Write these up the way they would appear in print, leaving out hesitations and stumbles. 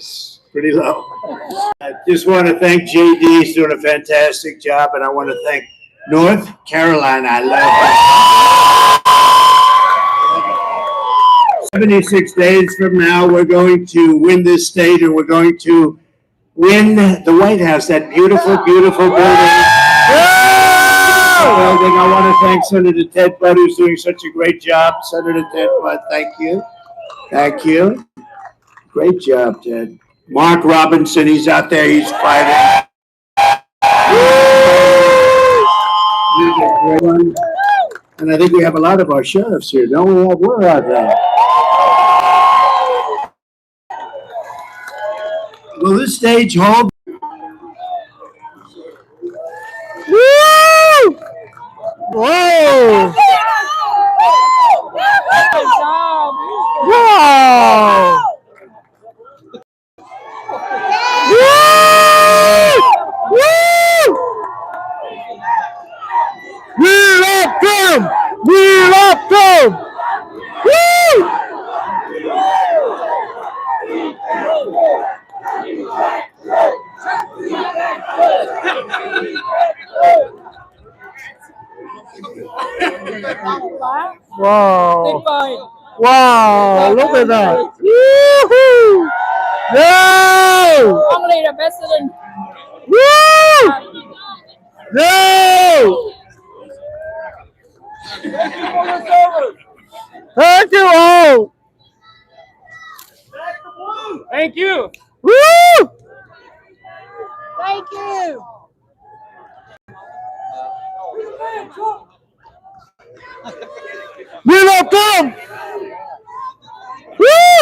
is pretty low. I just want to thank JD. He's doing a fantastic job, and I want to thank North Carolina. I love it. 76 days from now, we're going to win this state, and we're going to win the White House, that beautiful, beautiful building. I want to thank Senator Ted Budd, who's doing such a great job. Senator Ted Budd, thank you. Thank you. Great job, Ted. Mark Robinson, he's out there, he's fighting. And I think we have a lot of our sheriffs here, don't we? Where are they? Will this stage hold? Woo! Whoa! Wow! We love them! We love them! Woo! Wow! Wow! Look at that! Woohoo! No! Only the president. Woo! No! Thank you all! Thank you. Woo! Thank you. We love them! Woo!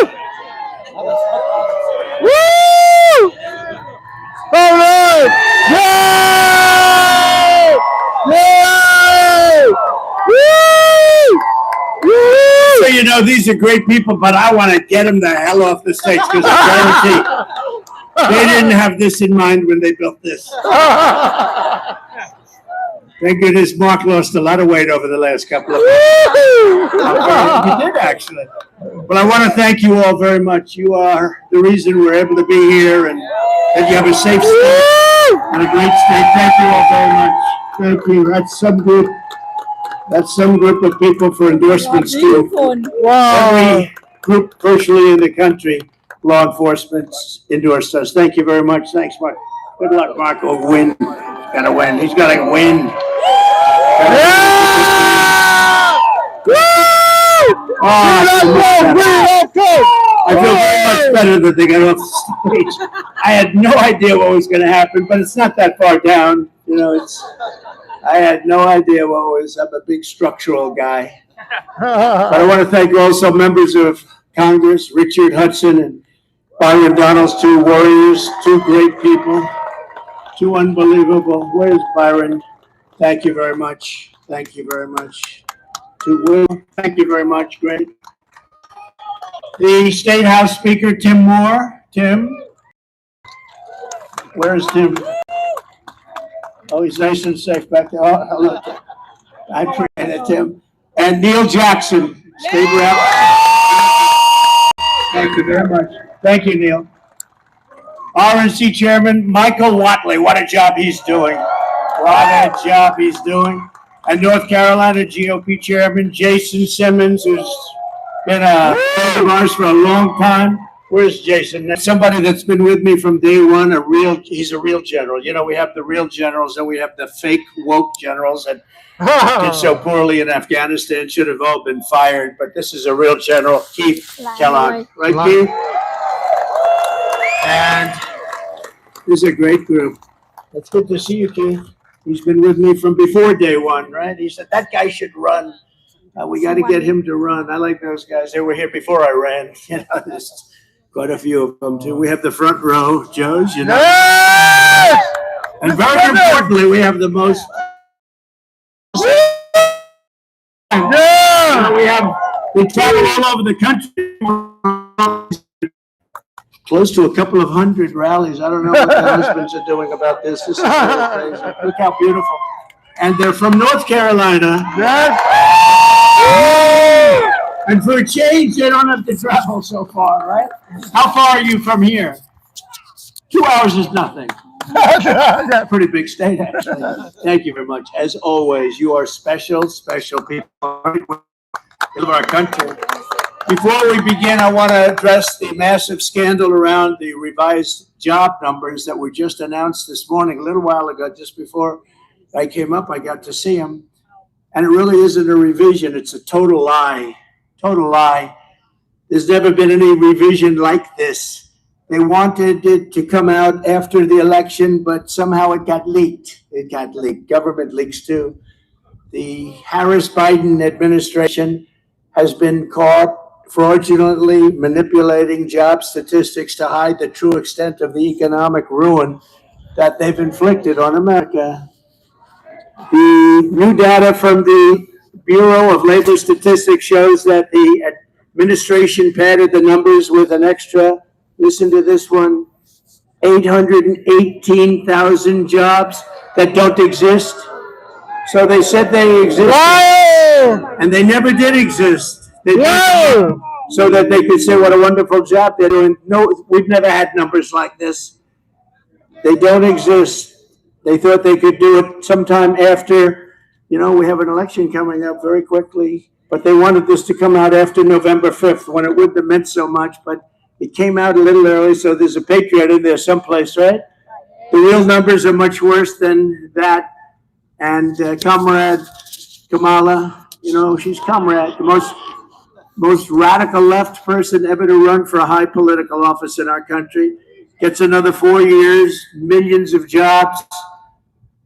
Woo! All right! Yay! Yay! Woo! Woo! So you know, these are great people, but I want to get them the hell off the stage because I guarantee they didn't have this in mind when they built this. Thank goodness Mark lost a lot of weight over the last couple of months. He did, actually. Well, I want to thank you all very much. You are the reason we're able to be here and that you have a safe state and a great state. Thank you all very much. Thank you. That's some group of people for endorsements too. Wow! Every group virtually in the country, law enforcement endorsed us. Thank you very much. Thanks, Mark. Good luck, Mark. Oh, win. He's got to win. He's got to win. Yeah! Woo! Oh, I feel very much better that they got off the stage. I had no idea what was going to happen, but it's not that far down. You know, I had no idea what was. I'm a big structural guy. But I want to thank also members of Congress, Richard Hudson and Byron Donalds, two warriors, two great people, two unbelievable. Where's Byron? Thank you very much. Thank you very much. To Will, thank you very much. Great. The State House Speaker, Tim Moore. Tim? Where's Tim? Oh, he's nice and safe back there. Oh, hello. I appreciate it, Tim. And Neil Jackson, State Rep. Thank you very much. Thank you, Neil. RNC Chairman Michael Watley. What a job he's doing. What a job he's doing. And North Carolina GOP Chairman Jason Simmons, who's been a friend of ours for a long time. Where's Jason? That's somebody that's been with me from day one. He's a real general. You know, we have the real generals and we have the fake woke generals that did so poorly in Afghanistan, should have all been fired. But this is a real general, Keith Kellogg. Right, Keith? And this is a great group. It's good to see you, Keith. He's been with me from before day one, right? He said, that guy should run. We got to get him to run. I like those guys. They were here before I ran. You know, there's quite a few of them, too. We have the front row, Joe's, you know. Yes! And very importantly, we have the most. Yeah! We travel all over the country. Close to a couple of hundred rallies. I don't know what the husbands are doing about this. This is very crazy. Look how beautiful. And they're from North Carolina. Yes! And for a change, they don't have to travel so far, right? How far are you from here? 2 hours is nothing. Pretty big state, actually. Thank you very much. As always, you are special, special people of our country. Before we begin, I want to address the massive scandal around the revised job numbers that were just announced this morning, a little while ago, just before I came up. I got to see them. And it really isn't a revision. It's a total lie. Total lie. There's never been any revision like this. They wanted it to come out after the election, but somehow it got leaked. It got leaked. Government leaks too. The Harris-Biden administration has been caught fraudulently manipulating job statistics to hide the true extent of the economic ruin that they've inflicted on America. The new data from the Bureau of Labor Statistics shows that the administration padded the numbers with an extra, listen to this one, 818,000 jobs that don't exist. So they said they existed, Wow! and they never did exist. They did Wow! so that they could say what a wonderful job they're doing. No, we've never had numbers like this. They don't exist. They thought they could do it sometime after, we have an election coming up very quickly, but they wanted this to come out after November 5th when it wouldn't have meant so much, but it came out a little early, so there's a patriot in there someplace, right? The real numbers are much worse than that. And Comrade Kamala, she's Comrade, the most radical left person ever to run for a high political office in our country, gets another 4 years, millions of jobs,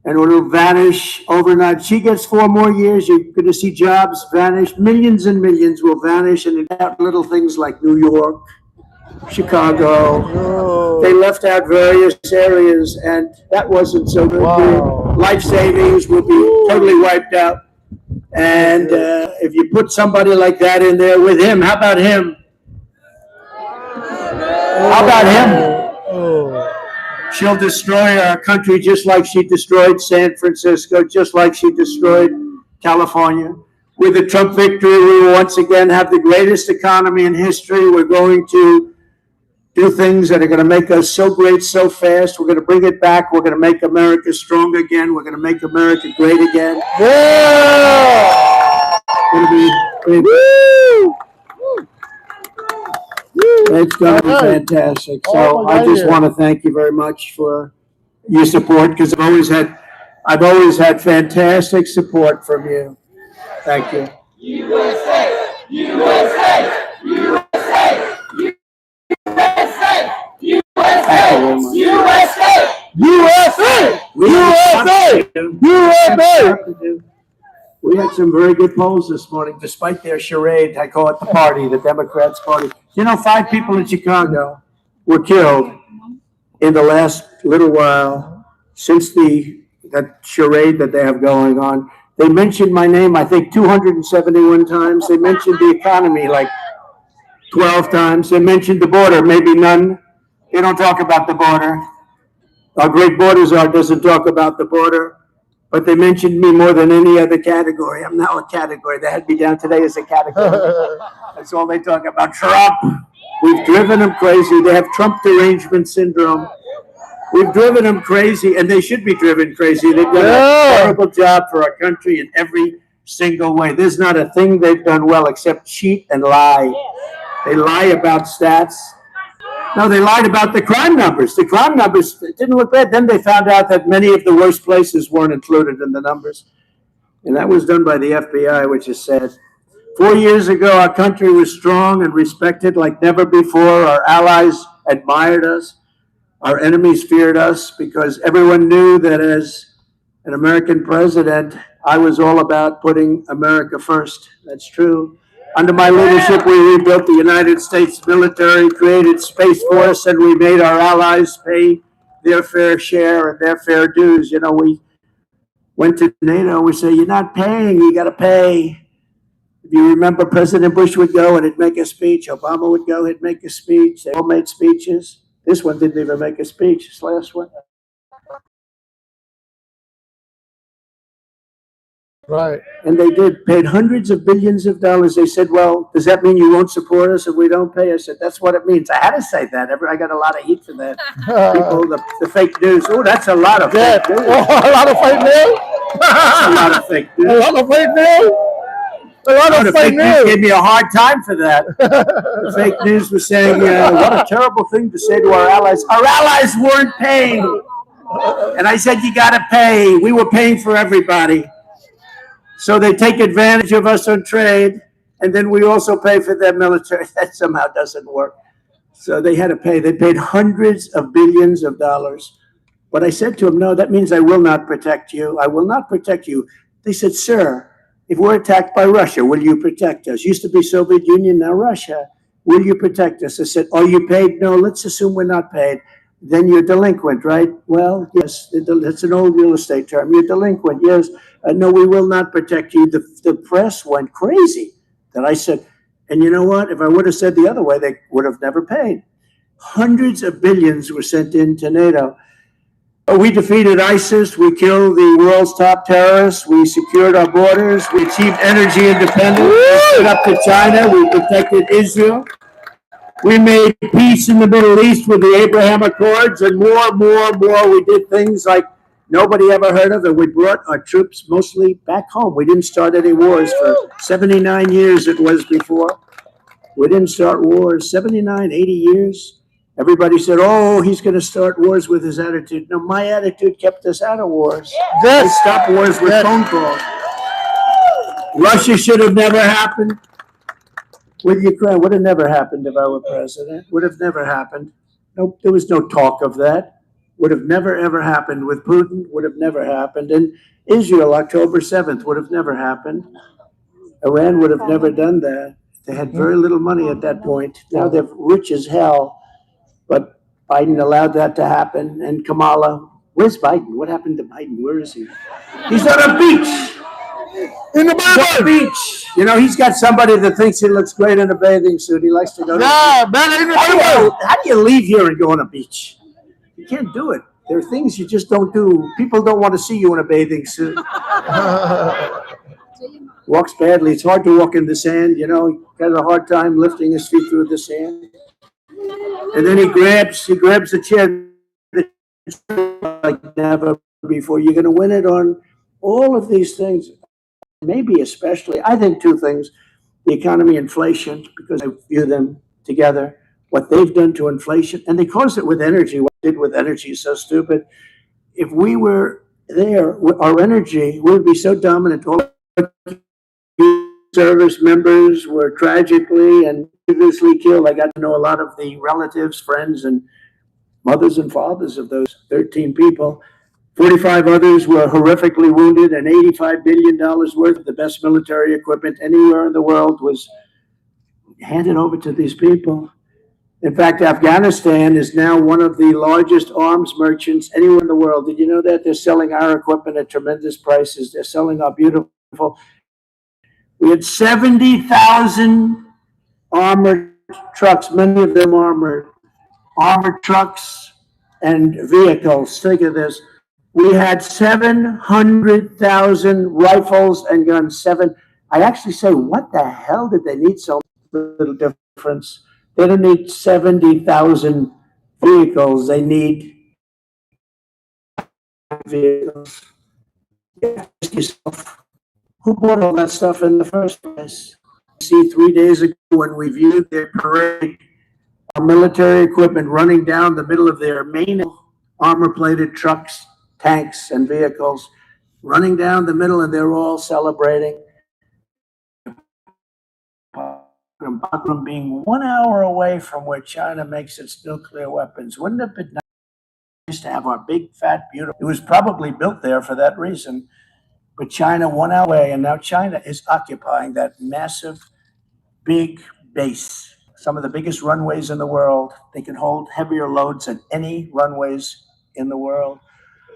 and it'll vanish overnight. She gets 4 more years, you're going to see jobs vanish. Millions and millions will vanish, and out little things like New York, Chicago. Oh. They left out various areas, and that wasn't so good. Wow. Life savings will be totally wiped out. And if you put somebody like that in there with him, how about him? How about him? Oh. She'll destroy our country just like she destroyed San Francisco, just like she destroyed California. With the Trump victory, we will once again have the greatest economy in history. We're going to do things that are going to make us so great so fast. We're going to bring it back. We're going to make America strong again. We're going to make America great again. Yeah! It's going to be fantastic. So I just want to thank you very much for your support, because I've always had fantastic support from you. Thank you. USA! USA! USA! USA! USA! USA! USA! USA! We had some very good polls this morning, despite their charade. I call it the party, the Democrats' party. 5 people in Chicago were killed in the last little while since that charade that they have going on. They mentioned my name, I think, 271 times. They mentioned the economy like 12 times. They mentioned the border, maybe none. They don't talk about the border. Our great border czar doesn't talk about the border. But they mentioned me more than any other category. I'm now a category. They had me down today as a category. That's all they talk about. Trump. We've driven them crazy. They have Trump derangement syndrome. We've driven them crazy, and they should be driven crazy. They've done a terrible job for our country in every single way. There's not a thing they've done well except cheat and lie. They lie about stats. No, they lied about the crime numbers. The crime numbers didn't look bad. Then they found out that many of the worst places weren't included in the numbers. And that was done by the FBI, which is sad. 4 years ago, our country was strong and respected like never before. Our allies admired us. Our enemies feared us because everyone knew that as an American president, I was all about putting America first. That's true. Under my leadership, we rebuilt the United States military, created Space Force, and we made our allies pay their fair share and their fair dues. We went to NATO. We say, you're not paying, you got to pay. If you remember, President Bush would go and he'd make a speech. Obama would go, he'd make a speech. They all made speeches. This one didn't even make a speech, this last one. Right. And they paid hundreds of billions of dollars. They said, well, does that mean you won't support us if we don't pay? I said, that's what it means. I had to say that. I got a lot of heat for that. People, the fake news. Oh, that's a lot of Yeah. fake news. Oh, a lot of fake news. That's a lot of fake news. A lot of fake news. A lot The of fake fake news news. gave me a hard time for that. The fake news was saying, what a terrible thing to say to our allies. Our allies weren't paying. And I said, you got to pay. We were paying for everybody. So they take advantage of us on trade, and then we also pay for their military. That somehow doesn't work. So they had to pay. They paid hundreds of billions of dollars. But I said to them, no, that means I will not protect you. I will not protect you. They said, sir, if we're attacked by Russia, will you protect us? Used to be Soviet Union, now Russia. Will you protect us? I said, are you paid? No, let's assume we're not paid. Then you're delinquent, right? Well, yes, that's an old real estate term. You're delinquent, yes. No, we will not protect you. The press went crazy. That I said, and you know what? If I would have said the other way, they would have never paid. Hundreds of billions were sent into NATO. We defeated ISIS. We killed the world's top terrorists. We secured our borders. We achieved energy independence. We stood up to China. We protected Israel. We made peace in the Middle East with the Abraham Accords, and more. We did things like nobody ever heard of, and we brought our troops mostly back home. We didn't start any wars for 79 years it was before. We didn't start wars, 79, 80 years. Everybody said, oh, he's going to start wars with his attitude. No, my attitude kept us out of wars. I stopped wars with phone calls. Russia should have never happened. With Ukraine, would have never happened if I were president. Would have never happened. Nope, there was no talk of that. Would have never, ever happened with Putin. Would have never happened. And Israel, October 7th, would have never happened. Iran would have never done that. They had very little money at that point. Now they're rich as hell. But Biden allowed that to happen. And Kamala, where's Biden? What happened to Biden? Where is he? He's on a beach. In the Beach. You know, he's got somebody that thinks he looks great in a bathing suit. He likes to go to Yeah, better in the how do you leave here and go on a beach? You can't do it. There are things you just don't do. People don't want to see you in a bathing suit. Walks badly. It's hard to walk in the sand, you know. He has a hard time lifting his feet through the sand. And then he grabs the chair like never before. You're going to win it on all of these things. Maybe especially, I think two things, the economy, inflation, because I view them together, what they've done to inflation, and they caused it with energy. What they did with energy is so stupid. If we were there, our energy would be so dominant. All service members were tragically and previously killed. I got to know a lot of the relatives, friends, and mothers and fathers of those 13 people. 45 others were horrifically wounded, and $85 billion worth of the best military equipment anywhere in the world was handed over to these people. In fact, Afghanistan is now one of the largest arms merchants anywhere in the world. Did you know that? They're selling our equipment at tremendous prices. They're selling our beautiful. We had 70,000 armored trucks, many of them armored trucks and vehicles. Think of this. We had 700,000 rifles and guns. I actually say, what the hell did they need so little difference? They don't need 70,000 vehicles. They need vehicles. Ask yourself, who bought all that stuff in the first place? See, 3 days ago when we viewed their parade, our military equipment running down the middle of their main armor-plated trucks, tanks, and vehicles, running down the middle, and they're all celebrating. Bagram being 1 hour away from where China makes its nuclear weapons. Wouldn't it have been nice to have our big, fat, beautiful? It was probably built there for that reason. But China 1 hour away, and now China is occupying that massive, big base. Some of the biggest runways in the world. They can hold heavier loads than any runways in the world.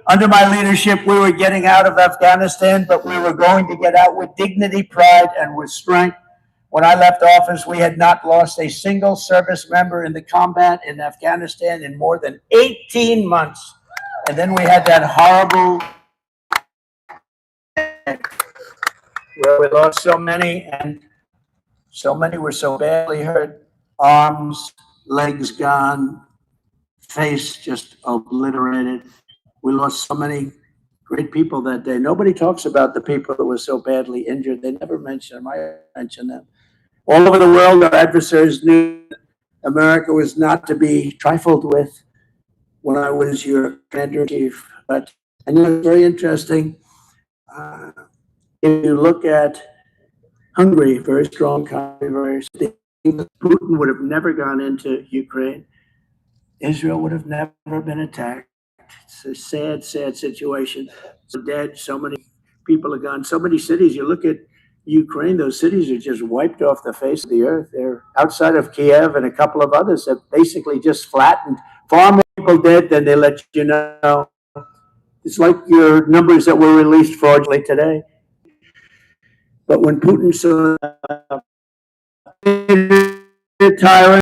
Under my leadership, we were getting out of Afghanistan, but we were going to get out with dignity, pride, and with strength. When I left office, we had not lost a single service member in the combat in Afghanistan in more than 18 months. And then we had that horrible where we lost so many, and so many were so badly hurt, arms, legs gone, face just obliterated. We lost so many great people that day. Nobody talks about the people that were so badly injured. They never mention them. I mention them. All over the world, our adversaries knew America was not to be trifled with when I was your commander-in-chief. But, and you know, it's very interesting. If you look at Hungary, very strong country, very stable, Putin would have never gone into Ukraine. Israel would have never been attacked. It's a sad, sad situation. So dead, so many people are gone. So many cities. You look at Ukraine, those cities are just wiped off the face of the earth. They're outside of Kiev and a couple of others have basically just flattened. Far more people dead than they let you know. It's like your numbers that were released fraudulently today. But when Putin saw the tyrant,